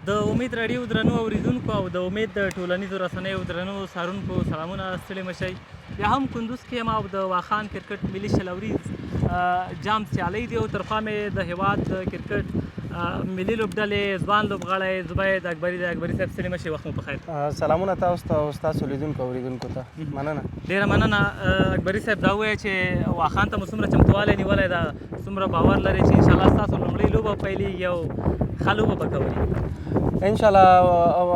د امید راډیو درنو اوریدونکو او د امید د ټولنیزو رسنیو درنو څارونکو سلامونه، ستړي مه شئ. بیا هم کندوز کې یم او د واخان کرکټ ملي شلوریز جام سیالۍ دي او تر خوا مې د هیواد د کرکټ ملي لوبډلې ځوان لوبغاړی زبید اکبري دی. اکبري صاحب ستړي مه شئ، وخت مو پخیر. سلامونه تاسو ته او ستاسو لیدونکو اوریدونکو ته مننه. ډېره مننه. اکبري صاحب دا ووایه چې واخان ته مو څومره چمتووالی نیولی ده، څومره باور لرئ چې انشاءالله ستاسو لومړۍ لوبه پیلېږي او ښه لوبه به کوئ؟ انشاءالله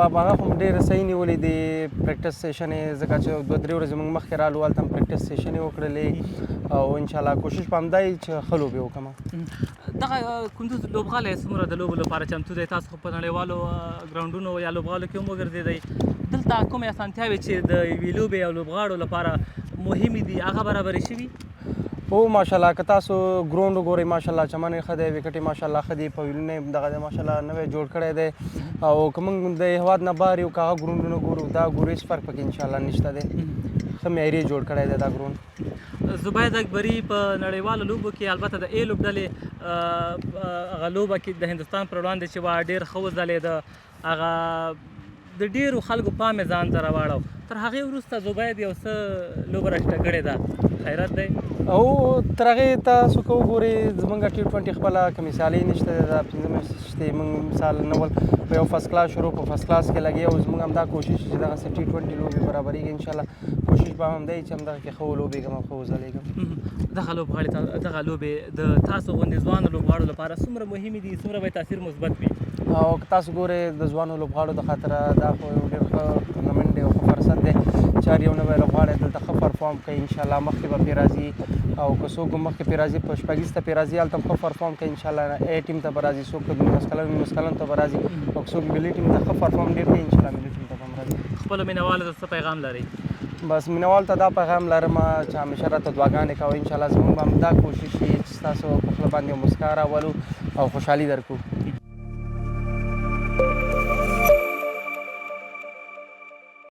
هغه خو ډېر صحیح نیولې دي پریکټس سیشن یې، ځکه چې 2-3 ورځې موږ مخکې رالو هلته هم پریکټس سیشن یې وکړلې او انشاءالله کوشش به همدا وي چې ښه لوبې وکړم. دغه کندوز لوبغالی څومره د لوبو لپاره چمتو دی؟ تاسو خو په نړیوالو ګراونډونو یا لوبغالو کې هم وګرځېدئ، دلته کومې اسانتیاوې چې د یوې لوبې او لوبغاړو لپاره مهمې دي هغه برابرې شوي؟ او ماشاءالله که تاسو ګراونډ وګورئ ماشاءالله چمن یې ښه دی، وکټ یې ماشاءالله ښه دي، پویلونه یې دغه دی ماشاءالله نوی جوړ کړی دی او که موږ د هېواد نه بهر یو که هغه ګراونډونه ګورو دا ګورو هېڅ فرق پکې انشاءالله نشته دی، ښه معیاري یې جوړ کړی دی دا ګراونډ. زبید اکبري په نړیوالو لوبو کې البته د A لوبډلې هغه لوبه کې د هندوستان پر وړاندې چې وه ډېر ښه وځلېده، هغه د ډېرو خلکو پام یې ځان ته راواړو. تر هغې وروسته زبید یو څه لوبه راشته کړې ده، خیرات دی؟ او تر هغې تاسو که وګورئ زموږ T20 خپله که مثالي نشته دی، دا 5 میاشتې موږ مثال نول په یو فرست کلاس شروع په فرست کلاس کې لګیا او زموږ همدا کوشش چې دغسې T20 لوبې برابرېږي انشاءالله کوشش به همدا وي چې همدغه کې ښه ولوبېږم او ښه وځلېږم. دغه لوبغاړي دغه لوبې د تاسو غوندې ځوانو لوبغاړو لپاره څومره مهمې دي، څومره به یې تاثیر مثبت وي؟ او که تاسو ګورئ د ځوانو لوبغاړو د خاطره دا خو یو ډېر ښه ټورنمنټ دی او ښه فرصت دی چې هر یو نوی لوبغاړی دلته ښه پرفارم کوي، انشاءالله مخکې به پرې راځي او که څوک مخکې پرې راځي په شپږیزه پرې راځي هلته هم ښه پرفارم کوي انشاءالله A ټیم ته به راځي، څوک 19 کلن 19 کلن ته به راځي او که څوک ملي ټیم ته ښه پرفارم ډېر کوي انشاءالله ملي ټیم ته به هم راځي. خپلو مینهوالو ته څه پیغام لرئ؟ بس مینهوالو ته دا پیغام لرم چې همیشه راته دعاګانې کوئ، انشاءالله زموږ به همدا کوشش وي چې ستاسو په خوله باندې یو مسکا راولو او خوشحالي درکړو.